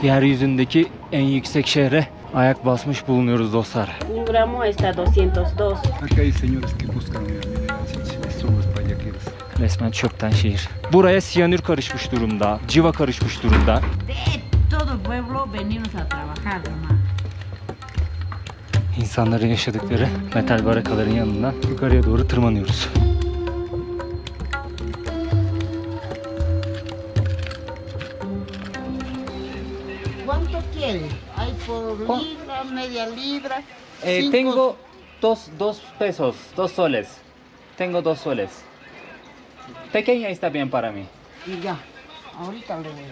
Yeryüzündeki en yüksek şehre ayak basmış bulunuyoruz dostlar. Un gramo está 202. Acá hay señores que buscan mineral, son los payaqueros. Resmen çöpten şehir. Buraya siyanür karışmış durumda, civa karışmış durumda. De todo el pueblo venimos a trabajar, hermano. İnsanların yaşadıkları metal barakaların yanından yukarıya doğru tırmanıyoruz. ¿Cuánto quieres? Hay por libra, media libra. Tengo dos pesos, 2 soles. Tengo 2 soles. Pequeña está bien para mí. Y ya, ahorita le voy.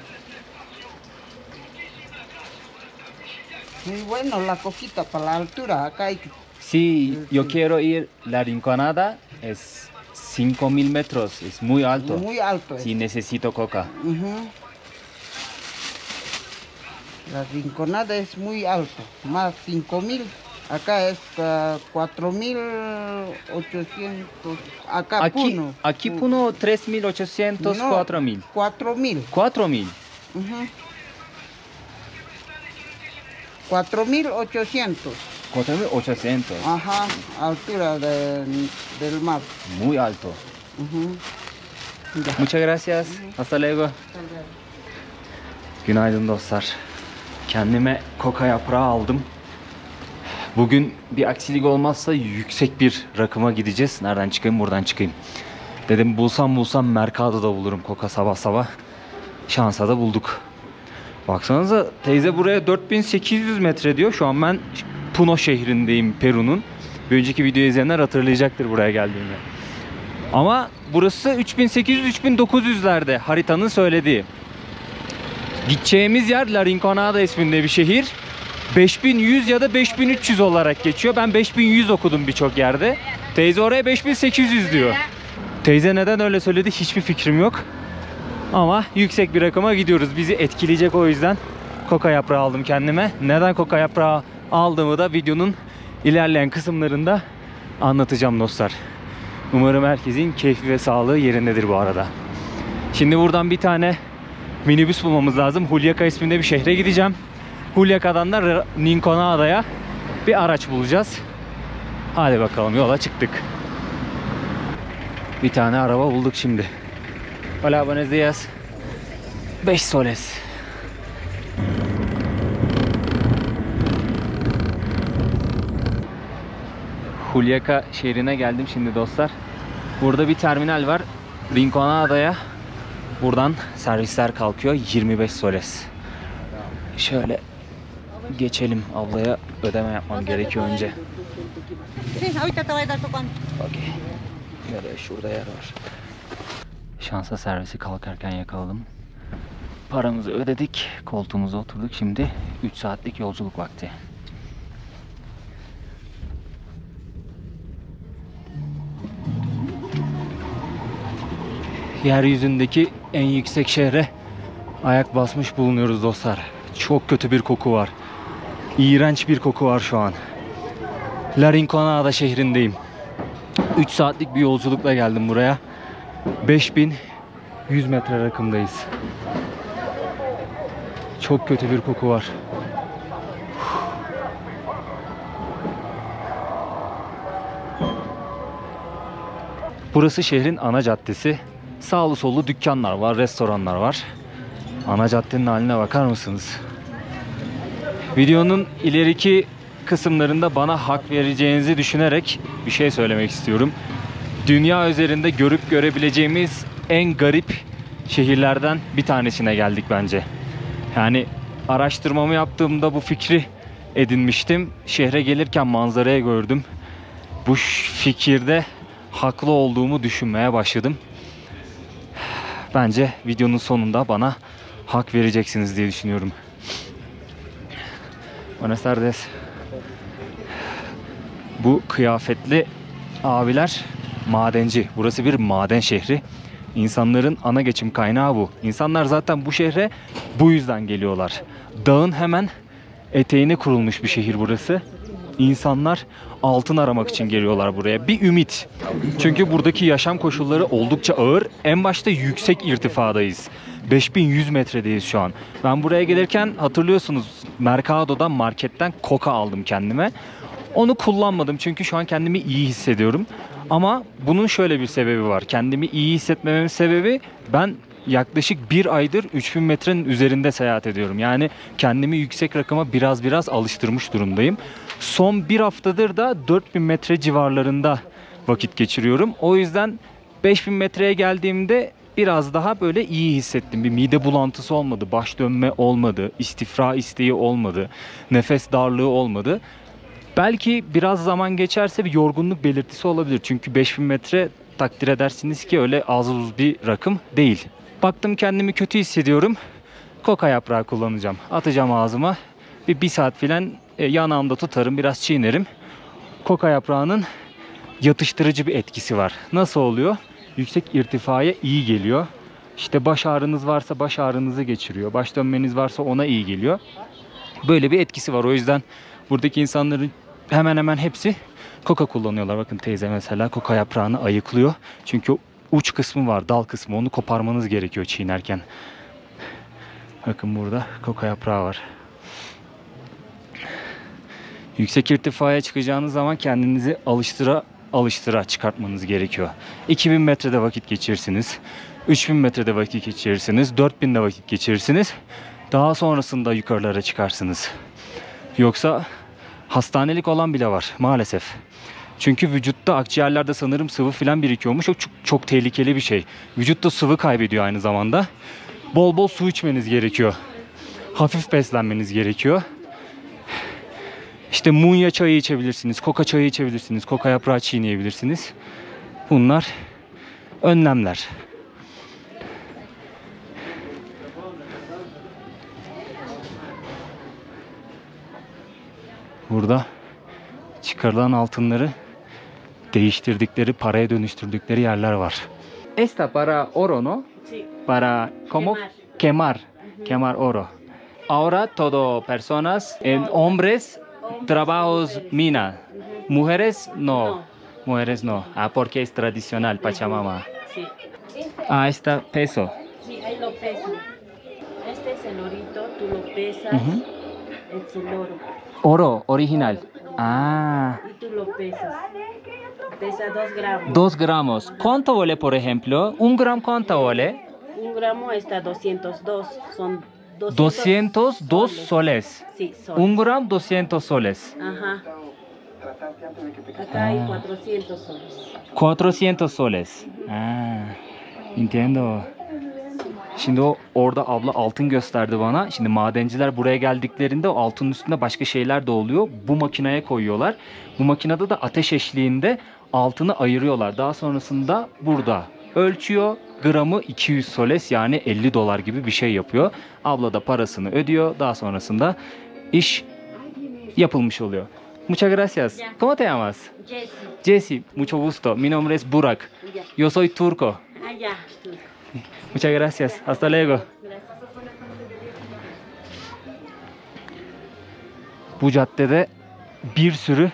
Muy bueno la coquita para la altura. Acá hay que... Sí, yo quiero ir. La Rinconada es 5000 metros, es muy alto. Muy alto. Sí, necesito coca. Ujú. La Rinconada es muy alto, más 5000. Acá es 4800. Acá Puno. Aquí Puno 3800, No, 4000. 4000. 4000. Ujú. 4800. 4800. Ajá, altura del mar. Muy alto. Ujú. Ya. Muchas gracias. Hasta luego. Günaydın dostlar. Kendime koka yaprağı aldım. Bugün bir aksilik olmazsa yüksek bir rakıma gideceğiz. Nereden çıkayım? Buradan çıkayım. Dedim bulsam Mercado'da bulurum koka sabah sabah. Şansa da bulduk. Baksanıza teyze buraya 4800 metre diyor. Şu an ben Puno şehrindeyim, Peru'nun. Bir önceki videoyu izleyenler hatırlayacaktır buraya geldiğimi. Ama burası 3800-3900'lerde haritanın söylediği. Gideceğimiz yer La Rinconada isminde bir şehir. 5100 ya da 5300 olarak geçiyor. Ben 5100 okudum birçok yerde. Teyze oraya 5800 diyor. Teyze neden öyle söyledi hiçbir fikrim yok. Ama yüksek bir rakama gidiyoruz. Bizi etkileyecek, o yüzden koka yaprağı aldım kendime. Neden koka yaprağı aldığımı da videonun ilerleyen kısımlarında anlatacağım dostlar. Umarım herkesin keyfi ve sağlığı yerindedir bu arada. Şimdi buradan bir tane minibüs bulmamız lazım. Juliaca isminde bir şehre gideceğim. Juliaca'dan da Rinconada'ya bir araç bulacağız. Hadi bakalım, yola çıktık. Bir tane araba bulduk şimdi. Hola, buenos días. 5 soles. Juliaca şehrine geldim şimdi dostlar. Burada bir terminal var. Rinconada'ya buradan servisler kalkıyor. 25 soles. Şöyle geçelim. Ablaya ödeme yapmam gerekiyor önce. Sí, ahorita te voy a dar tu cuenta. Okey. Şöyle şurada yer var. Şansa servisi kalkarken yakaladım. Paramızı ödedik. Koltuğumuza oturduk. Şimdi 3 saatlik yolculuk vakti. Yeryüzündeki en yüksek şehre ayak basmış bulunuyoruz dostlar. Çok kötü bir koku var. İğrenç bir koku var şu an. La Rinconada şehrindeyim. 3 saatlik bir yolculukla geldim buraya. 5100 metre rakımdayız. Çok kötü bir koku var. Burası şehrin ana caddesi. Sağlı sollu dükkanlar var, restoranlar var. Ana caddenin haline bakar mısınız? Videonun ileriki kısımlarında bana hak vereceğinizi düşünerek bir şey söylemek istiyorum. Dünya üzerinde görüp görebileceğimiz en garip şehirlerden bir tanesine geldik bence. Yani araştırmamı yaptığımda bu fikri edinmiştim. Şehre gelirken manzaraya gördüm. Bu fikirde haklı olduğumu düşünmeye başladım. Bence videonun sonunda bana hak vereceksiniz diye düşünüyorum. Buenas tardes. Bu kıyafetli abiler madenci. Burası bir maden şehri. İnsanların ana geçim kaynağı bu. İnsanlar zaten bu şehre bu yüzden geliyorlar. Dağın hemen eteğine kurulmuş bir şehir burası. İnsanlar altın aramak için geliyorlar buraya. Bir ümit. Çünkü buradaki yaşam koşulları oldukça ağır. En başta yüksek irtifadayız. 5100 metredeyiz şu an. Ben buraya gelirken hatırlıyorsunuz Mercado'dan, marketten Coca aldım kendime. Onu kullanmadım çünkü şu an kendimi iyi hissediyorum. Ama bunun şöyle bir sebebi var. Kendimi iyi hissetmememin sebebi, ben yaklaşık bir aydır 3000 metrenin üzerinde seyahat ediyorum. Yani kendimi yüksek rakama biraz alıştırmış durumdayım. Son bir haftadır da 4000 metre civarlarında vakit geçiriyorum. O yüzden 5000 metreye geldiğimde biraz daha böyle iyi hissettim. Bir mide bulantısı olmadı, baş dönme olmadı, istifra isteği olmadı, nefes darlığı olmadı. Belki biraz zaman geçerse bir yorgunluk belirtisi olabilir. Çünkü 5000 metre takdir edersiniz ki öyle az buz bir rakım değil. Baktım kendimi kötü hissediyorum. Koka yaprağı kullanacağım. Atacağım ağzıma. Bir saat filan yanağımda tutarım, biraz çiğnerim. Koka yaprağının yatıştırıcı bir etkisi var. Nasıl oluyor? Yüksek irtifaya iyi geliyor. İşte baş ağrınız varsa baş ağrınızı geçiriyor. Baş dönmeniz varsa ona iyi geliyor. Böyle bir etkisi var. O yüzden buradaki insanların hemen hemen hepsi koka kullanıyorlar. Bakın teyze mesela koka yaprağını ayıklıyor. Çünkü uç kısmı var, dal kısmı. Onu koparmanız gerekiyor çiğnerken. Bakın burada koka yaprağı var. Yüksek irtifaya çıkacağınız zaman kendinizi alıştıra çıkartmanız gerekiyor. 2000 metrede vakit geçirirsiniz. 3000 metrede vakit geçirirsiniz. 4000'de vakit geçirirsiniz. Daha sonrasında yukarılara çıkarsınız. Yoksa hastanelik olan bile var maalesef. Çünkü vücutta, akciğerlerde sanırım sıvı falan birikiyormuş. O çok tehlikeli bir şey. Vücut da sıvı kaybediyor aynı zamanda. Bol bol su içmeniz gerekiyor. Hafif beslenmeniz gerekiyor. İşte munya çayı içebilirsiniz, koka çayı içebilirsiniz, koka yaprağı çiğneyebilirsiniz. Bunlar önlemler. Burada çıkarılan altınları değiştirdikleri, paraya dönüştürdükleri yerler var. Esta para oro, no? Sí. Para como quemar, quemar oro. Ahora todo personas, hombres, trabajos mina. Mujeres no. Mujeres no. Ah, porque es tradicional Pachamama. Sí. Ah, está peso. Sí, ahí lo pesan. Este es el orito, tú lo pesas. Ujú. Es el oro. Oro original. Ah, Y tú lo pesas. Pesa 2 gramos. 2 gramos. ¿Cuánto vale, por ejemplo? ¿Un gramo cuánto vale? 1 gramo está 202. Son 202 soles. Sí, son. 1 gram 200 soles. Ajá. Acá hay 400 soles. 400 soles. Ah, entiendo. Şimdi orada abla altın gösterdi bana. Şimdi madenciler buraya geldiklerinde o altının üstünde başka şeyler de oluyor. Bu makineye koyuyorlar. Bu makinede de ateş eşliğinde altını ayırıyorlar. Daha sonrasında burada ölçüyor. Gramı 200 soles, yani 50 dolar gibi bir şey yapıyor. Abla da parasını ödüyor. Daha sonrasında iş yapılmış oluyor. Muchas gracias. ¿Cómo te llamas? Jesse. Jesse, mucho gusto. Mi nombre es Burak. Ya. Yo soy turco. Allá. Muchas gracias. Hasta luego. Bu caddede bir sürü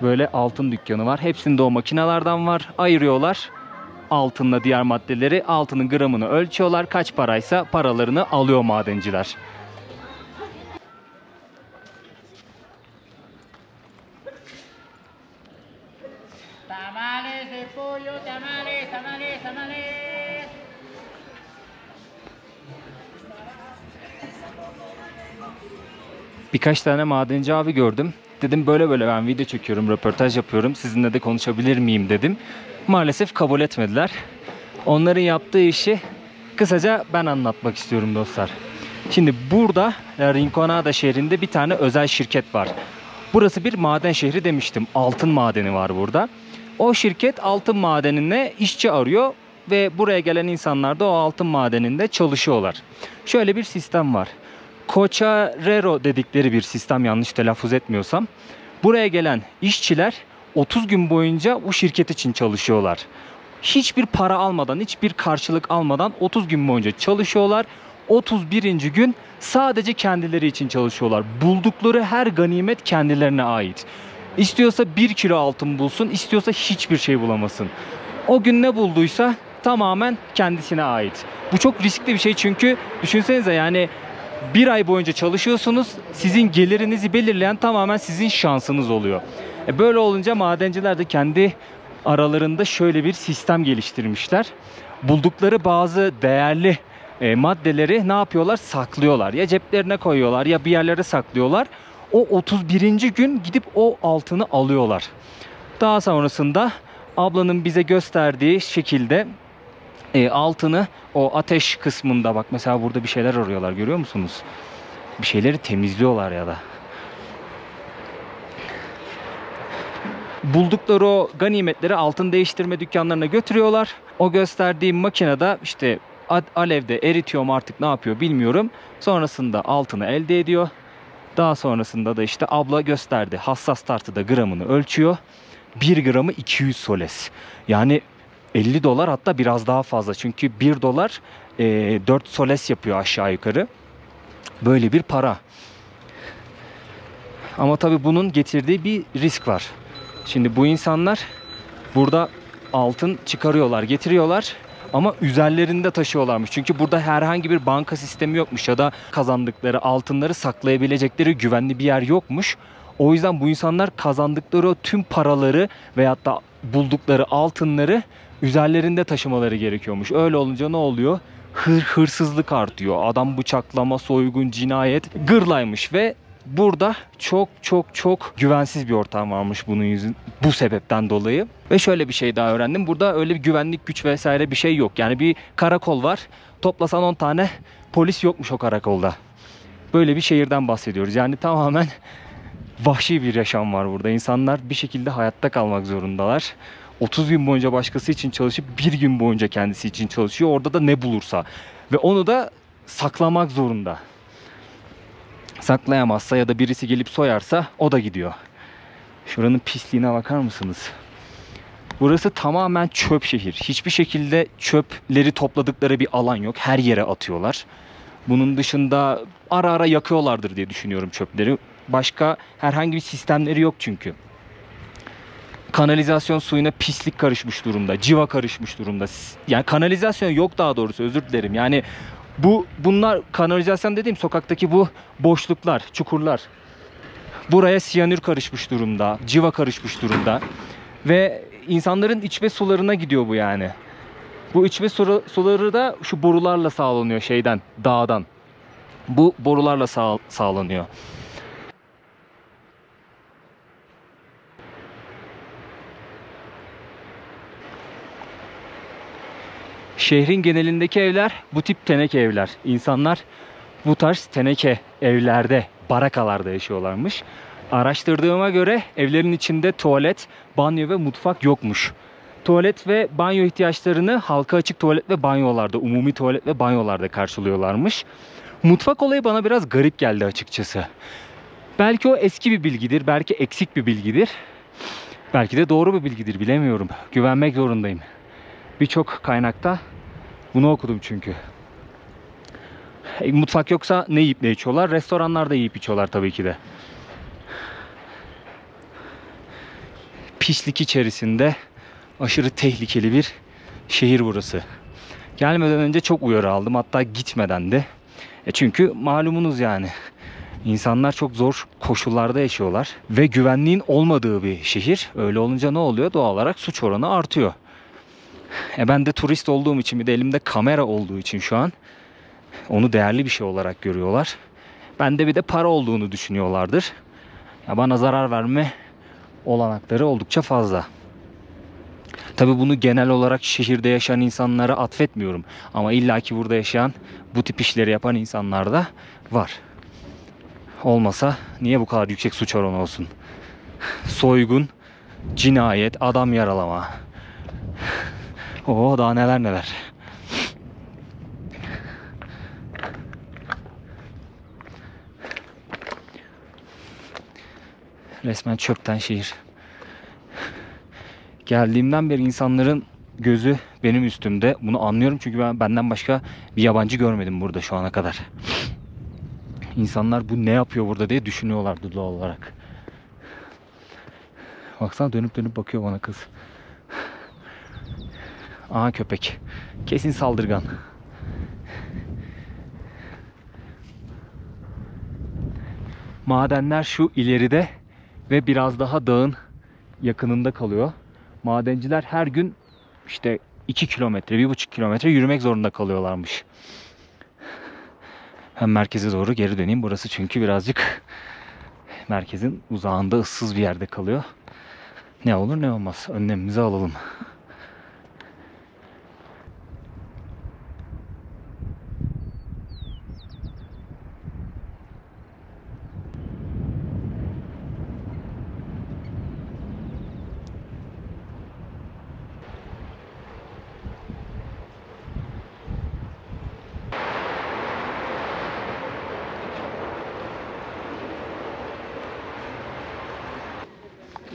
böyle altın dükkanı var. Hepsinde o makinelerden var. Ayırıyorlar altınla diğer maddeleri. Altının gramını ölçüyorlar. Kaç paraysa paralarını alıyor madenciler. Tamales de pollo, tamales, tamales, tamales. Birkaç tane madenci abi gördüm. Dedim böyle böyle ben video çekiyorum, röportaj yapıyorum. Sizinle de konuşabilir miyim dedim. Maalesef kabul etmediler. Onların yaptığı işi kısaca ben anlatmak istiyorum dostlar. Şimdi burada Rinconada şehrinde bir tane özel şirket var. Burası bir maden şehri demiştim. Altın madeni var burada. O şirket altın madenine işçi arıyor ve buraya gelen insanlar da o altın madeninde çalışıyorlar. Şöyle bir sistem var. Cocherero dedikleri bir sistem, yanlış telaffuz etmiyorsam. Buraya gelen işçiler 30 gün boyunca bu şirket için çalışıyorlar. Hiçbir para almadan, hiçbir karşılık almadan 30 gün boyunca çalışıyorlar. 31. gün sadece kendileri için çalışıyorlar. Buldukları her ganimet kendilerine ait. İstiyorsa 1 kilo altın bulsun, istiyorsa hiçbir şey bulamasın. O gün ne bulduysa tamamen kendisine ait. Bu çok riskli bir şey çünkü düşünsenize yani bir ay boyunca çalışıyorsunuz. Sizin gelirinizi belirleyen tamamen sizin şansınız oluyor. Böyle olunca madenciler de kendi aralarında şöyle bir sistem geliştirmişler. Buldukları bazı değerli maddeleri ne yapıyorlar? Saklıyorlar. Ya ceplerine koyuyorlar ya bir yerlere saklıyorlar. O 31. gün gidip o altını alıyorlar. Daha sonrasında ablanın bize gösterdiği şekilde altını o ateş kısmında, bak mesela burada bir şeyler arıyorlar, görüyor musunuz? Bir şeyleri temizliyorlar ya da. Buldukları o ganimetleri altın değiştirme dükkanlarına götürüyorlar. O gösterdiğim makinede işte alevde eritiyor mu artık ne yapıyor bilmiyorum. Sonrasında altını elde ediyor. Daha sonrasında da işte abla gösterdi. Hassas tartıda gramını ölçüyor. 1 gramı 200 soles. Yani 50 dolar, hatta biraz daha fazla. Çünkü 1 dolar 4 soles yapıyor aşağı yukarı. Böyle bir para. Ama tabii bunun getirdiği bir risk var. Şimdi bu insanlar burada altın çıkarıyorlar, getiriyorlar ama üzerlerinde taşıyorlarmış. Çünkü burada herhangi bir banka sistemi yokmuş ya da kazandıkları altınları saklayabilecekleri güvenli bir yer yokmuş. O yüzden bu insanlar kazandıkları o tüm paraları veyahut da buldukları altınları üzerlerinde taşımaları gerekiyormuş. Öyle olunca ne oluyor? Hırsızlık artıyor. Adam bıçaklama, soygun, cinayet gırlaymış ve burada çok güvensiz bir ortam varmış bu sebepten dolayı. Ve şöyle bir şey daha öğrendim. Burada öyle bir güvenlik güç vesaire bir şey yok. Yani bir karakol var. Toplasan 10 tane polis yokmuş o karakolda. Böyle bir şehirden bahsediyoruz. Yani tamamen vahşi bir yaşam var burada. İnsanlar bir şekilde hayatta kalmak zorundalar. 30 gün boyunca başkası için çalışıp bir gün boyunca kendisi için çalışıyor. Orada da ne bulursa. Ve onu da saklamak zorunda. Saklayamazsa ya da birisi gelip soyarsa o da gidiyor. Şuranın pisliğine bakar mısınız? Burası tamamen çöp şehir. Hiçbir şekilde çöpleri topladıkları bir alan yok. Her yere atıyorlar. Bunun dışında ara ara yakıyorlardır diye düşünüyorum çöpleri. Başka herhangi bir sistemleri yok çünkü. Kanalizasyon suyuna pislik karışmış durumda. Civa karışmış durumda. Yani kanalizasyon yok, daha doğrusu özür dilerim. Yani bunlar kanalizasyon dediğim sokaktaki bu boşluklar, çukurlar. Buraya siyanür karışmış durumda. Civa karışmış durumda. Ve insanların içme sularına gidiyor bu yani. Bu içme suları da şu borularla sağlanıyor dağdan. Bu borularla sağlanıyor. Şehrin genelindeki evler bu tip teneke evler. İnsanlar bu tarz teneke evlerde, barakalarda yaşıyorlarmış. Araştırdığıma göre evlerin içinde tuvalet, banyo ve mutfak yokmuş. Tuvalet ve banyo ihtiyaçlarını halka açık tuvalet ve banyolarda, umumi tuvalet ve banyolarda karşılıyorlarmış. Mutfak olayı bana biraz garip geldi açıkçası. Belki o eski bir bilgidir, belki eksik bir bilgidir. Belki de doğru bir bilgidir, bilemiyorum. Güvenmek zorundayım. Birçok kaynakta bunu okudum çünkü. Mutfak yoksa ne yiyip ne içiyorlar? Restoranlarda yiyip içiyorlar tabii ki de. Pislik içerisinde aşırı tehlikeli bir şehir burası. Gelmeden önce çok uyarı aldım, hatta gitmeden de. Çünkü malumunuz yani. İnsanlar çok zor koşullarda yaşıyorlar ve güvenliğin olmadığı bir şehir. Öyle olunca ne oluyor? Doğal olarak suç oranı artıyor. Ben de turist olduğum için, bir de elimde kamera olduğu için şu an onu değerli bir şey olarak görüyorlar. Bende bir de para olduğunu düşünüyorlardır. Ya bana zarar verme olanakları oldukça fazla. Tabii bunu genel olarak şehirde yaşayan insanlara atfetmiyorum. Ama illaki burada yaşayan, bu tip işleri yapan insanlar da var. Olmasa niye bu kadar yüksek suç oranı olsun? Soygun, cinayet, adam yaralama. Oo, daha neler neler. Resmen çöpten şehir. Geldiğimden beri insanların gözü benim üstümde. Bunu anlıyorum çünkü ben benden başka bir yabancı görmedim burada şu ana kadar. İnsanlar bu ne yapıyor burada diye düşünüyorlardı doğal olarak. Baksana dönüp dönüp bakıyor bana kız. Aha köpek. Kesin saldırgan. Madenler şu ileride ve biraz daha dağın yakınında kalıyor. Madenciler her gün işte 2 kilometre, 1,5 kilometre yürümek zorunda kalıyorlarmış. Hem merkeze doğru geri döneyim. Burası çünkü birazcık merkezin uzağında, ıssız bir yerde kalıyor. Ne olur ne olmaz. Önlemimizi alalım.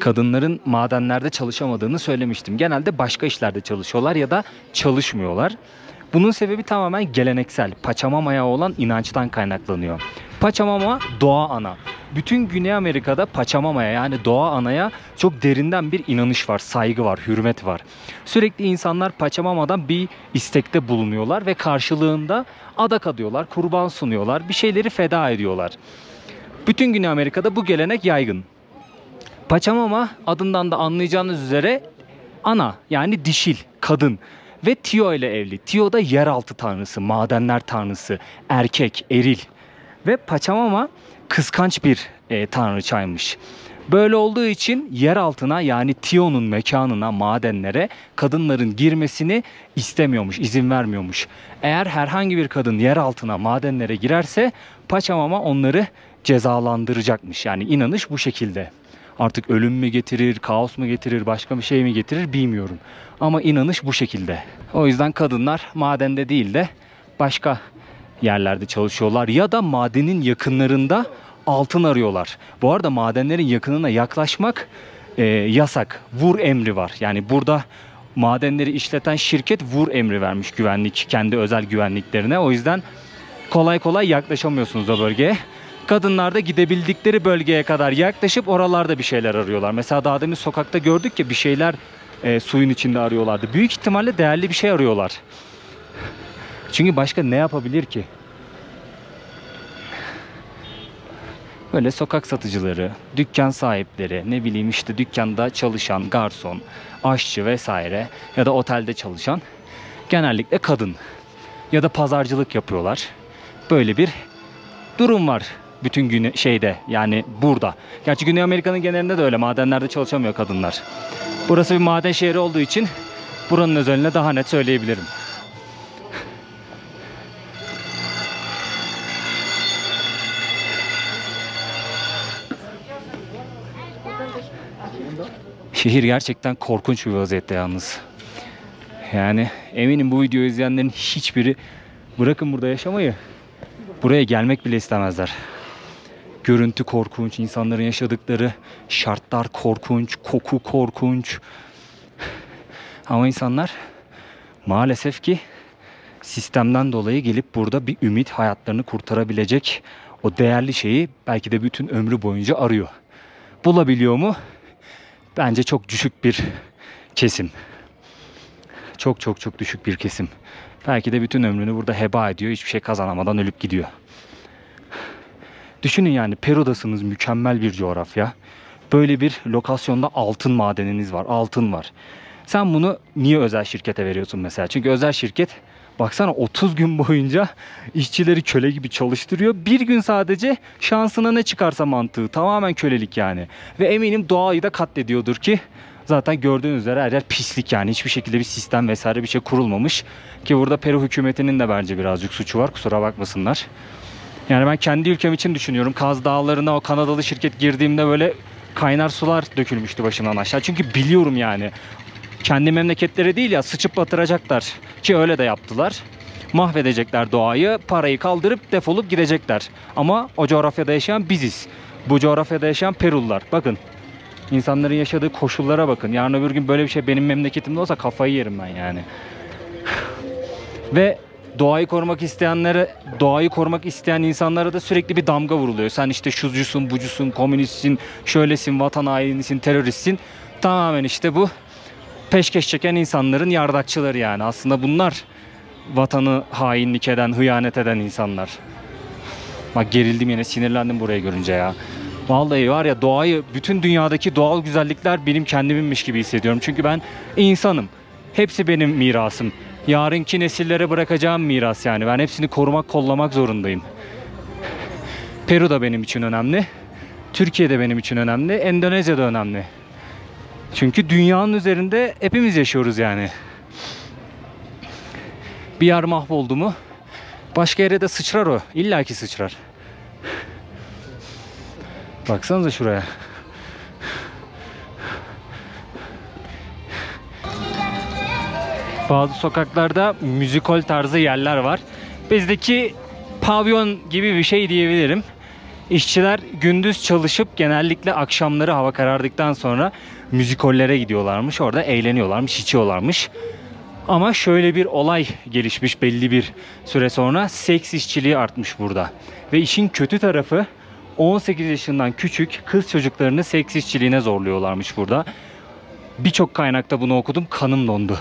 Kadınların madenlerde çalışamadığını söylemiştim. Genelde başka işlerde çalışıyorlar ya da çalışmıyorlar. Bunun sebebi tamamen geleneksel, Pachamama'ya olan inançtan kaynaklanıyor. Pachamama doğa ana. Bütün Güney Amerika'da Pachamama'ya yani doğa anaya çok derinden bir inanış var, saygı var, hürmet var. Sürekli insanlar Pachamama'dan bir istekte bulunuyorlar ve karşılığında adak adıyorlar, kurban sunuyorlar, bir şeyleri feda ediyorlar. Bütün Güney Amerika'da bu gelenek yaygın. Pachamama adından da anlayacağınız üzere ana yani dişil, kadın ve Tio ile evli. Tio da yeraltı tanrısı, madenler tanrısı, erkek, eril. Ve Pachamama kıskanç bir tanrıçaymış. Böyle olduğu için yer altına yani Tio'nun mekanına, madenlere kadınların girmesini istemiyormuş, izin vermiyormuş. Eğer herhangi bir kadın yer altına, madenlere girerse Pachamama onları cezalandıracakmış. Yani inanış bu şekilde. Artık ölüm mü getirir, kaos mu getirir, başka bir şey mi getirir bilmiyorum. Ama inanış bu şekilde. O yüzden kadınlar madende değil de başka yerlerde çalışıyorlar ya da madenin yakınlarında altın arıyorlar. Bu arada madenlerin yakınına yaklaşmak yasak. Vur emri var. Yani burada madenleri işleten şirket vur emri vermiş güvenlik, kendi özel güvenliklerine. O yüzden kolay kolay yaklaşamıyorsunuz o bölgeye. Kadınlar da gidebildikleri bölgeye kadar yaklaşıp oralarda bir şeyler arıyorlar. Mesela daha demin sokakta gördük ya bir şeyler suyun içinde arıyorlardı. Büyük ihtimalle değerli bir şey arıyorlar. Çünkü başka ne yapabilir ki? Böyle sokak satıcıları, dükkan sahipleri, ne bileyim işte dükkanda çalışan garson, aşçı vesaire ya da otelde çalışan genellikle kadın ya da pazarcılık yapıyorlar. Böyle bir durum var bütün yani burada. Gerçi Güney Amerika'nın genelinde de öyle. Madenlerde çalışamıyor kadınlar. Burası bir maden şehri olduğu için buranın özelliğini daha net söyleyebilirim. Şehir gerçekten korkunç bir vaziyette yalnız. Yani eminim bu videoyu izleyenlerin hiçbiri bırakın burada yaşamayı, buraya gelmek bile istemezler. Görüntü korkunç, insanların yaşadıkları şartlar korkunç, koku korkunç. Ama insanlar maalesef ki sistemden dolayı gelip burada bir ümit, hayatlarını kurtarabilecek o değerli şeyi belki de bütün ömrü boyunca arıyor. Bulabiliyor mu? Bence çok düşük bir kesim. Çok düşük bir kesim. Belki de bütün ömrünü burada heba ediyor, hiçbir şey kazanamadan ölüp gidiyor. Düşünün yani Peru'dasınız, mükemmel bir coğrafya. Böyle bir lokasyonda altın madeniniz var, altın var. Sen bunu niye özel şirkete veriyorsun mesela? Çünkü özel şirket baksana 30 gün boyunca işçileri köle gibi çalıştırıyor. Bir gün sadece şansına ne çıkarsa mantığı. Tamamen kölelik yani. Ve eminim doğayı da katlediyordur ki zaten gördüğünüz üzere her yer pislik yani. Hiçbir şekilde bir sistem vesaire bir şey kurulmamış. Ki burada Peru hükümetinin de bence birazcık suçu var. Kusura bakmasınlar. Yani ben kendi ülkem için düşünüyorum. Kaz Dağları'na o Kanadalı şirket girdiğimde böyle kaynar sular dökülmüştü başımdan aşağı. Çünkü biliyorum yani. Kendi memleketleri değil ya, sıçıp batıracaklar. Ki öyle de yaptılar. Mahvedecekler doğayı, parayı kaldırıp defolup gidecekler. Ama o coğrafyada yaşayan biziz. Bu coğrafyada yaşayan Perulular. Bakın İnsanların yaşadığı koşullara bakın. Yarın öbür gün böyle bir şey benim memleketimde olsa kafayı yerim ben yani. Ve doğayı korumak isteyen insanlara da sürekli bir damga vuruluyor. Sen işte şucusun, bucusun, komünistsin, şöylesin, vatan hainisin, teröristsin. Tamamen işte bu peşkeş çeken insanların yardakçıları yani. Aslında bunlar vatanı hainlik eden, hıyanet eden insanlar. Bak gerildim yine, sinirlendim burayı görünce ya. Vallahi var ya, doğayı, bütün dünyadaki doğal güzellikler benim kendimimmiş gibi hissediyorum. Çünkü ben insanım. Hepsi benim mirasım. Yarınki nesillere bırakacağım miras yani. Ben hepsini korumak, kollamak zorundayım. Peru da benim için önemli. Türkiye de benim için önemli. Endonezya da önemli. Çünkü dünyanın üzerinde hepimiz yaşıyoruz yani. Bir yer mahvoldu mu başka yere de sıçrar o. İlla ki sıçrar. Baksanıza şuraya. Bazı sokaklarda müzikal tarzı yerler var. Bizdeki pavyon gibi bir şey diyebilirim. İşçiler gündüz çalışıp genellikle akşamları hava karardıktan sonra müzikollere gidiyorlarmış. Orada eğleniyorlarmış, içiyorlarmış. Ama şöyle bir olay gelişmiş belli bir süre sonra. Seks işçiliği artmış burada. Ve işin kötü tarafı 18 yaşından küçük kız çocuklarını seks işçiliğine zorluyorlarmış burada. Birçok kaynakta bunu okudum, kanım dondu.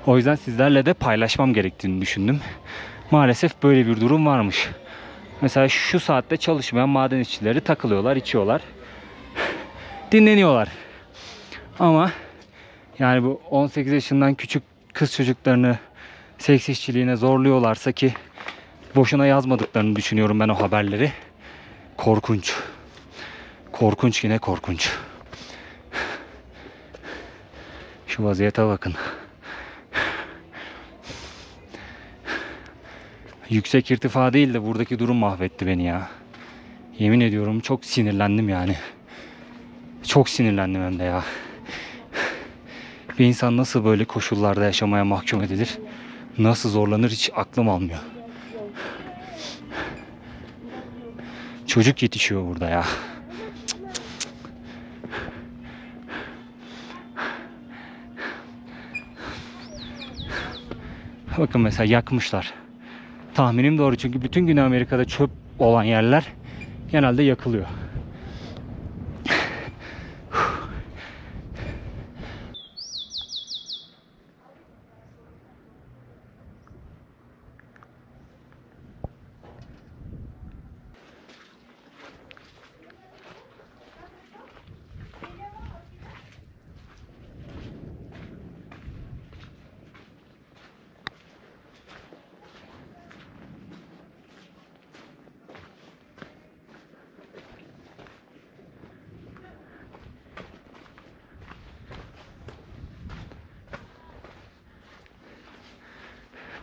O yüzden sizlerle de paylaşmam gerektiğini düşündüm. Maalesef böyle bir durum varmış. Mesela şu saatte çalışmayan maden işçileri takılıyorlar, içiyorlar. Dinleniyorlar. Ama yani bu 18 yaşından küçük kız çocuklarını seks işçiliğine zorluyorlarsa, ki boşuna yazmadıklarını düşünüyorum ben o haberleri. Korkunç. Korkunç, yine korkunç. Şu vaziyete bakın. Yüksek irtifa değil de buradaki durum mahvetti beni ya. Yemin ediyorum çok sinirlendim yani. Çok sinirlendim hem de ya. Bir insan nasıl böyle koşullarda yaşamaya mahkum edilir? Nasıl zorlanır hiç aklım almıyor. Çocuk yetişiyor burada ya. Bakın mesela yakmışlar. Tahminim doğru, çünkü bütün Güney Amerika'da çöp olan yerler genelde yakılıyor.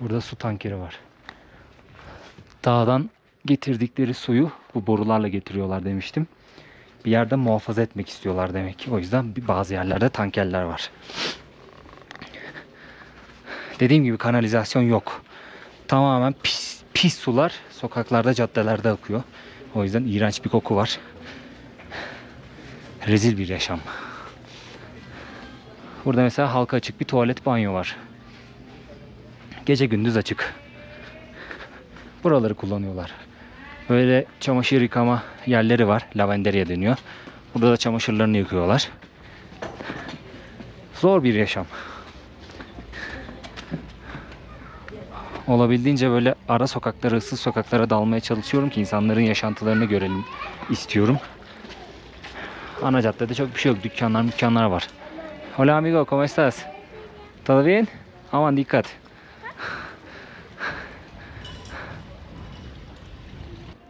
Burada su tankeri var. Dağdan getirdikleri suyu bu borularla getiriyorlar demiştim. Bir yerde muhafaza etmek istiyorlar demek ki. O yüzden bazı yerlerde tankerler var. Dediğim gibi kanalizasyon yok. Tamamen pis sular sokaklarda, caddelerde akıyor. O yüzden iğrenç bir koku var. Rezil bir yaşam. Burada mesela halka açık bir tuvalet, banyo var. Gece gündüz açık. Buraları kullanıyorlar. Böyle çamaşır yıkama yerleri var. Lavanderia deniyor. Burada da çamaşırlarını yıkıyorlar. Zor bir yaşam. Olabildiğince böyle ara sokaklara, ıssız sokaklara dalmaya çalışıyorum ki insanların yaşantılarını görelim istiyorum. Ana caddede çok bir şey yok. Dükkanlar var. Hola amigo, ¿cómo estás? ¿Todo bien? Aman dikkat.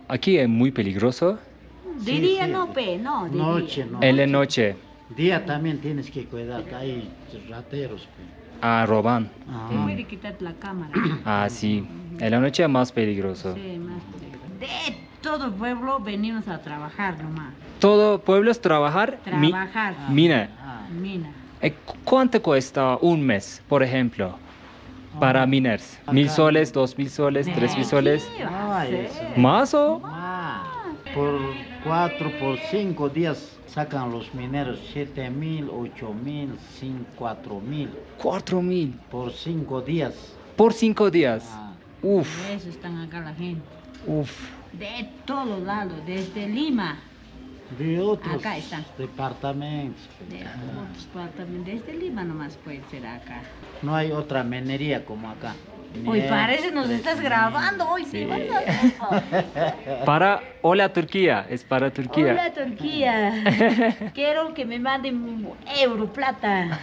Aquí es muy peligroso. De día no, no, de Noche, no. En la noche. Día también tienes que cuidar, hay rateros. Roban. Te puede quitar la cámara. Sí. En la noche es más peligroso. Sí, más peligroso. De todo el pueblo venimos a trabajar nomás. Todo pueblo es trabajar. Trabajar. Mina. Mina. ¿Cuánto cuesta un mes, por ejemplo, para miners? ¿1,000 soles, 2,000 soles, 3,000 soles? ¿Qué va a Ay, hacer? eso. ¿Más o? Ah, por 4, por 5 días sacan los mineros 7.000, 8.000, 4.000 4.000 por 5 días. por 5 días. Ah, Uf, Eso están acá la gente. uf. De todos lados, desde Lima, de otros Acá está. departamentos. de otros departamentos, desde Lima nomás puede ser acá. No hay otra minería como acá. Hoy Ni parece nos entre- estás grabando, hoy Sí. te vas a hacer. Para Hola Turquía, es para Turquía. Hola Turquía, quiero que me manden euro, plata.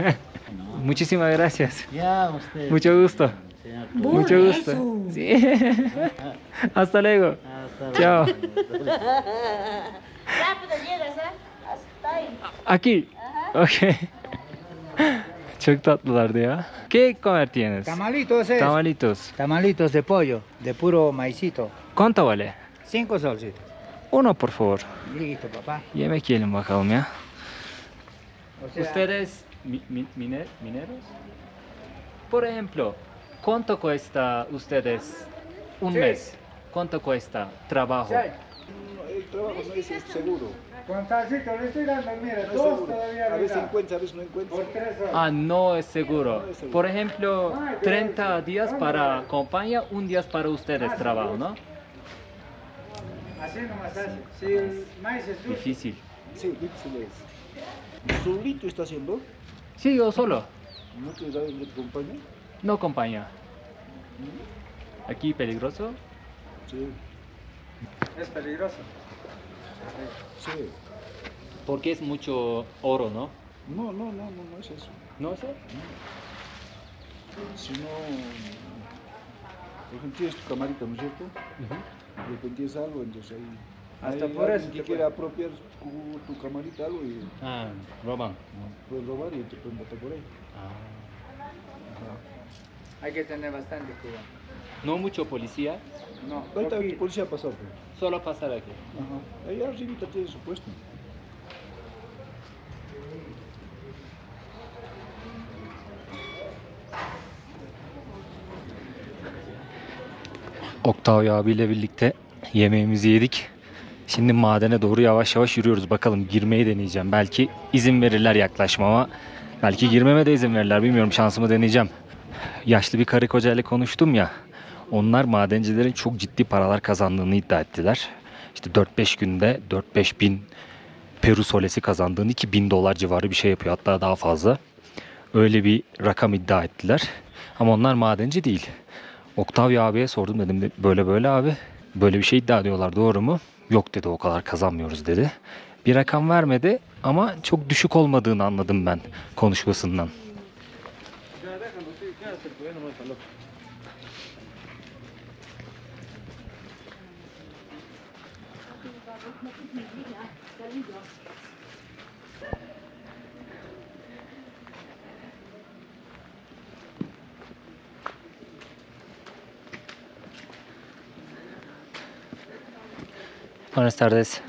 No. Muchísimas gracias. Ya usted. Mucho gusto. Señor. Bu- Mucho gusto. eso. Sí. Hasta luego. Hasta Chao. Rápido llegas, ¿ah? Hasta ahí. Aquí. Ok. Çok tatlılardı ya. ¿Qué comer tienes? Tamalitos es. Tamalitos. Tamalitos de pollo, de puro maicito. ¿Cuánto vale? 5 solcitos. Uno por favor. Listo, papá. Yemek yiyelim bakalım ya. O sea, ¿Ustedes mineros? Por ejemplo, ¿cuánto cuesta ustedes un Sí. mes? ¿Cuánto cuesta trabajo? El trabajo no es seguro. con talcito le estoy dando, mira, No es dos seguro. todavía. A veces mira. encuentra, a veces no encuentra. Por 3 soles. Ah, no es seguro. No es seguro. Por ejemplo, 30 días para compañía, un día para ustedes trabajo, ¿no? Así nomás hace. Si el maíz es dulce. Difícil. Sí, difícil es. ¿Solito está haciendo? Sí, yo solo. ¿No te da de compañía? No compañía. Aquí peligroso. Sí, Es peligroso. sí. Porque es mucho oro, ¿no? No es eso. ¿No sé? Si no, por ejemplo, tienes tu camarita, ¿no es cierto? De repente es algo, entonces ahí... Hasta hay por alguien eso que te quiere apropiar tu camarita algo y Ah, roban. puedes robar y te pueden botar por ahí. Ah. Ajá. Hay que tener bastante cuidado. No mucho policía, No, Ahorita poquito. tu policía ha pasado, pues. solo pasar aquí. Ajá. Ahí arribita tiene su puesto. Octavio abiyle birlikte yemeğimizi yedik. Şimdi madene doğru yavaş yavaş yürüyoruz. Bakalım girmeyi deneyeceğim. Belki izin verirler yaklaşmama. Belki girmeme de izin verirler. Bilmiyorum, şansımı deneyeceğim. Yaşlı bir karı kocayla konuştum ya. Onlar madencilerin çok ciddi paralar kazandığını iddia ettiler. İşte 4-5 günde 4-5 bin Peru solesi kazandığını, 2.000 dolar civarı bir şey yapıyor. Hatta daha fazla. Öyle bir rakam iddia ettiler. Ama onlar madenci değil. Octavio abiye sordum, dedim böyle böyle abi. Böyle bir şey iddia ediyorlar, doğru mu? Yok dedi, o kadar kazanmıyoruz dedi. Bir rakam vermedi ama çok düşük olmadığını anladım ben konuşmasından. Buenas tardes.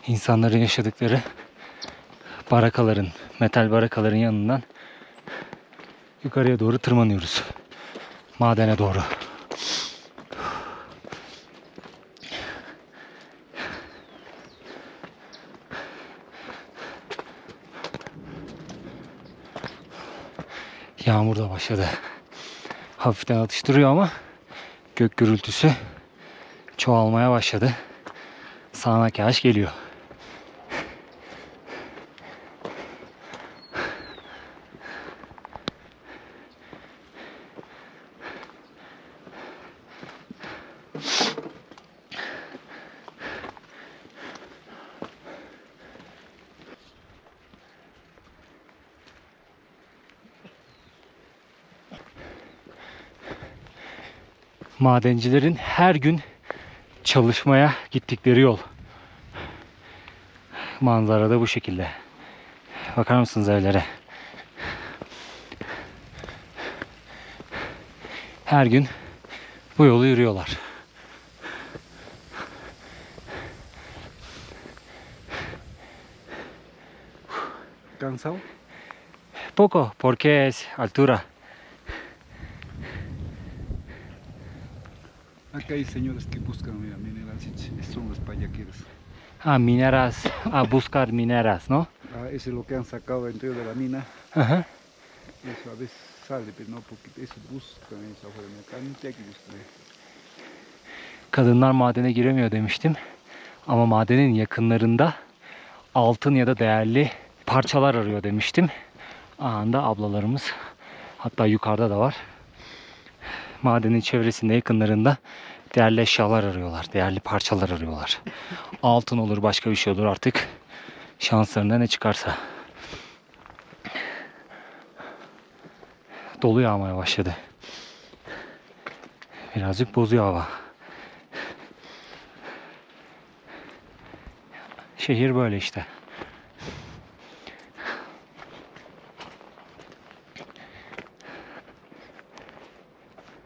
İnsanların yaşadıkları barakaların, metal barakaların yanından yukarıya doğru tırmanıyoruz. Madene doğru. Yağmur da başladı. Hafiften atıştırıyor ama gök gürültüsü çoğalmaya başladı. Sağanak yağış geliyor. Madencilerin her gün çalışmaya gittikleri yol. Manzara da bu şekilde. Bakar mısınız evlere? Her gün bu yolu yürüyorlar. ¿Cansado? Poco, porque es altura. Acá hay señores que buscan minerales, son los payaqueros. Ah, mineras, a buscar mineras, ¿no? Ah, ese es lo que han sacado dentro de la mina. Aha. Eso a veces sale, pero no, porque eso buscan eso afuera. Cantidad que buscan. Kadınlar madene giremiyor demiştim. Ama madenin yakınlarında altın ya da değerli parçalar arıyor demiştim. Anında ablalarımız, hatta yukarıda da var. Madenin çevresinde, yakınlarında değerli eşyalar arıyorlar. Değerli parçalar arıyorlar. Altın olur, başka bir şey olur artık. Şanslarında ne çıkarsa. Dolu yağmaya başladı. Birazcık bozuyor hava. Şehir böyle işte.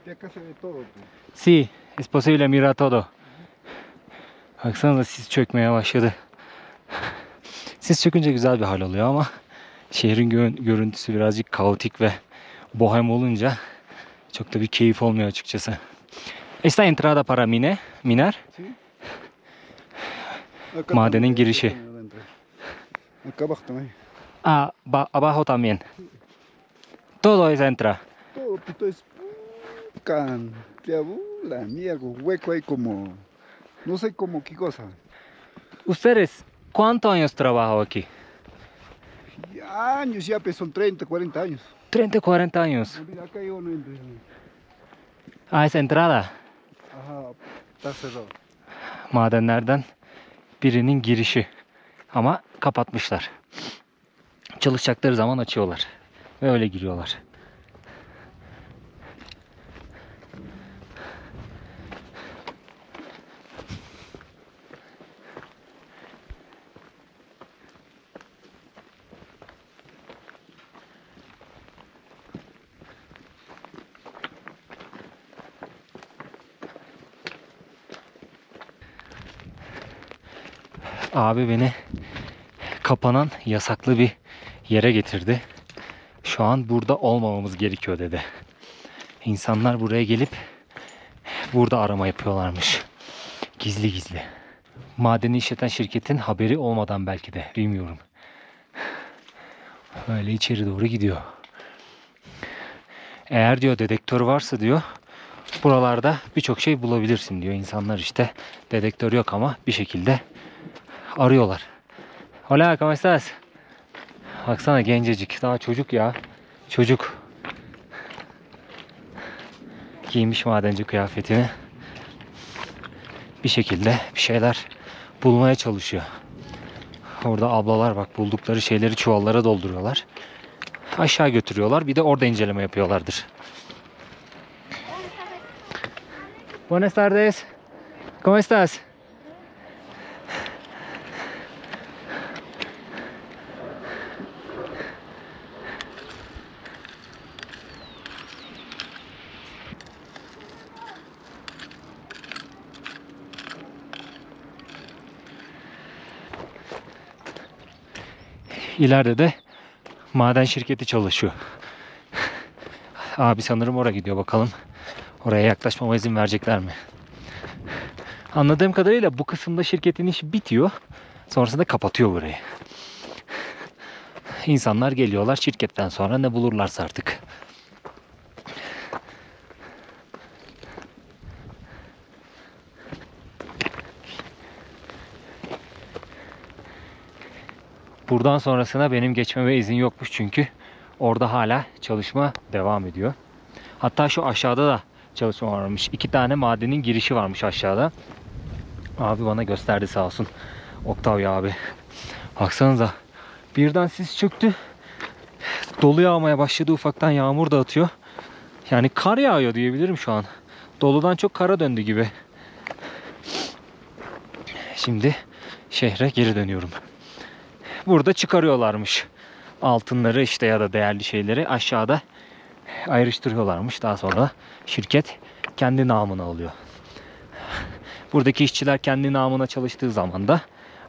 De acá se ve todo. Pues. Sí, es posible mirar todo. Baksanıza sis çökmeye başladı. Sis çökünce güzel bir hal oluyor ama şehrin görüntüsü birazcık kaotik ve bohem olunca çok da bir keyif olmuyor açıkçası. Esta entrada para minar. ¿Sí? Acá Madenin también, girişi. adentro. Acá abajo también. Ah, abajo también. Todo es entra. Todo, pito es cantidad, la mierda, hueco ahí como, no sé como qué cosa. Ustedes, ¿cuántos años trabajan aquí? Y años ya, pues son 30, 40 años. 30, 40 años. Mira, acá hay uno entre. Ah, es entrada. Ajá, está cerrado. Madenlerden birinin girişi. Ama kapatmışlar. Çalışacakları zaman açıyorlar. Ve öyle giriyorlar. Abi beni kapanan yasaklı bir yere getirdi. Şu an burada olmamamız gerekiyor dedi. İnsanlar buraya gelip burada arama yapıyorlarmış. Gizli gizli. Madeni işleten şirketin haberi olmadan belki de, bilmiyorum. Öyle içeri doğru gidiyor. Eğer diyor dedektör varsa diyor buralarda birçok şey bulabilirsin diyor. İnsanlar işte dedektör yok ama bir şekilde arıyorlar. Hola, ¿cómo estás? Baksana gencecik. Daha çocuk ya. Çocuk. Giymiş madenci kıyafetini. Bir şekilde bir şeyler bulmaya çalışıyor. Orada ablalar bak buldukları şeyleri çuvallara dolduruyorlar. Aşağı götürüyorlar. Bir de orada inceleme yapıyorlardır. Buenas tardes. ¿Cómo estás? İleride de maden şirketi çalışıyor. Abi sanırım oraya gidiyor, bakalım. Oraya yaklaşmama izin verecekler mi? Anladığım kadarıyla bu kısımda şirketin işi bitiyor. Sonrasında kapatıyor burayı. İnsanlar geliyorlar, şirketten sonra ne bulurlarsa artık. Buradan sonrasına benim geçmeme izin yokmuş çünkü orada hala çalışma devam ediyor. Hatta şu aşağıda da çalışma varmış. 2 tane madenin girişi varmış aşağıda. Abi bana gösterdi sağ olsun. Octavio abi. Baksanıza. Birden sis çöktü. Dolu yağmaya başladı, ufaktan yağmur da atıyor. Yani kar yağıyor diyebilirim şu an. Doludan çok kara döndü gibi. Şimdi şehre geri dönüyorum. Burada çıkarıyorlarmış altınları işte ya da değerli şeyleri aşağıda ayrıştırıyorlarmış. Daha sonra şirket kendi namına alıyor. Buradaki işçiler kendi namına çalıştığı zaman da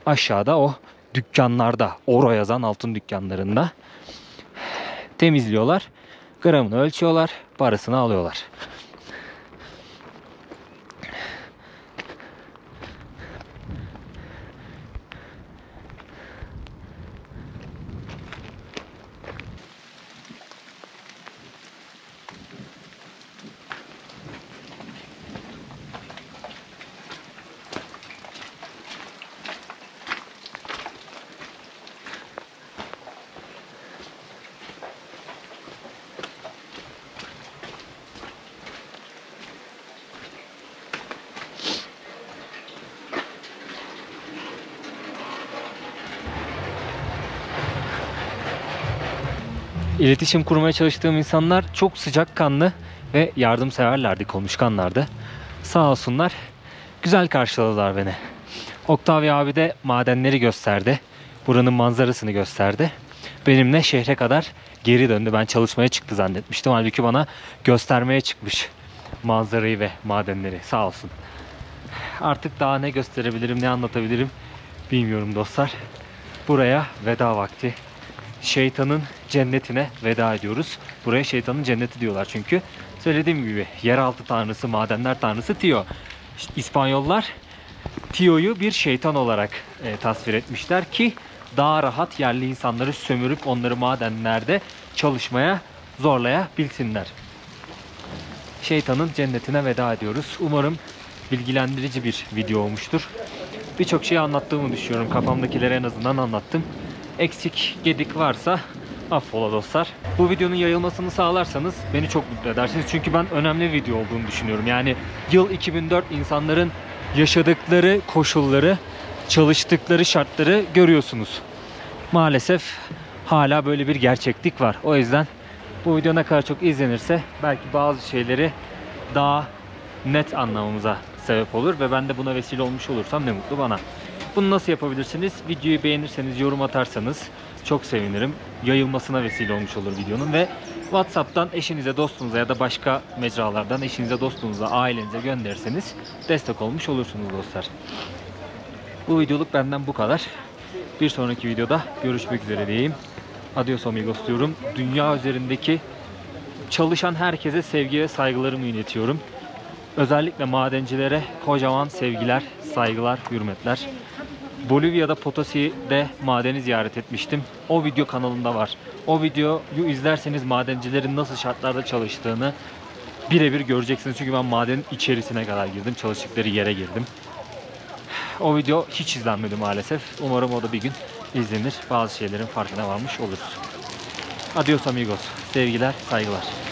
aşağıda o dükkanlarda, Oro yazan altın dükkanlarında temizliyorlar. Gramını ölçüyorlar, parasını alıyorlar. İletişim kurmaya çalıştığım insanlar çok sıcakkanlı ve yardımseverlerdi, konuşkanlardı. Sağ olsunlar, güzel karşıladılar beni. Octavia abi de madenleri gösterdi. Buranın manzarasını gösterdi. Benimle şehre kadar geri döndü. Ben çalışmaya çıktı zannetmiştim. Halbuki bana göstermeye çıkmış manzarayı ve madenleri. Sağ olsun. Artık daha ne gösterebilirim, ne anlatabilirim bilmiyorum dostlar. Buraya veda vakti. Şeytanın cennetine veda ediyoruz. Buraya şeytanın cenneti diyorlar çünkü. Söylediğim gibi yeraltı tanrısı, madenler tanrısı Tio. İşte İspanyollar Tio'yu bir şeytan olarak tasvir etmişler ki daha rahat yerli insanları sömürüp onları madenlerde çalışmaya zorlayabilsinler. Şeytanın cennetine veda ediyoruz. Umarım bilgilendirici bir video olmuştur. Birçok şey anlattığımı düşünüyorum. Kafamdakileri en azından anlattım. Eksik, gedik varsa affola dostlar. Bu videonun yayılmasını sağlarsanız beni çok mutlu edersiniz. Çünkü ben önemli bir video olduğunu düşünüyorum. Yani yıl 2004, insanların yaşadıkları koşulları, çalıştıkları şartları görüyorsunuz. Maalesef hala böyle bir gerçeklik var. O yüzden bu video ne kadar çok izlenirse belki bazı şeyleri daha net anlamamıza sebep olur ve ben de buna vesile olmuş olursam ne mutlu bana. Bunu nasıl yapabilirsiniz? Videoyu beğenirseniz, yorum atarsanız çok sevinirim. Yayılmasına vesile olmuş olur videonun ve WhatsApp'tan eşinize, dostunuza ya da başka mecralardan eşinize, dostunuza, ailenize gönderirseniz destek olmuş olursunuz dostlar. Bu videoluk benden bu kadar. Bir sonraki videoda görüşmek üzere diyeyim. Adios amigos diyorum. Dünya üzerindeki çalışan herkese sevgi ve saygılarımı iletiyorum. Özellikle madencilere kocaman sevgiler, saygılar, hürmetler. Bolivya'da Potosi'de madeni ziyaret etmiştim. O video kanalımda var. O videoyu izlerseniz madencilerin nasıl şartlarda çalıştığını birebir göreceksiniz. Çünkü ben madenin içerisine kadar girdim. Çalıştıkları yere girdim. O video hiç izlenmedi maalesef. Umarım o da bir gün izlenir. Bazı şeylerin farkına varmış oluruz. Adios amigos. Sevgiler, saygılar.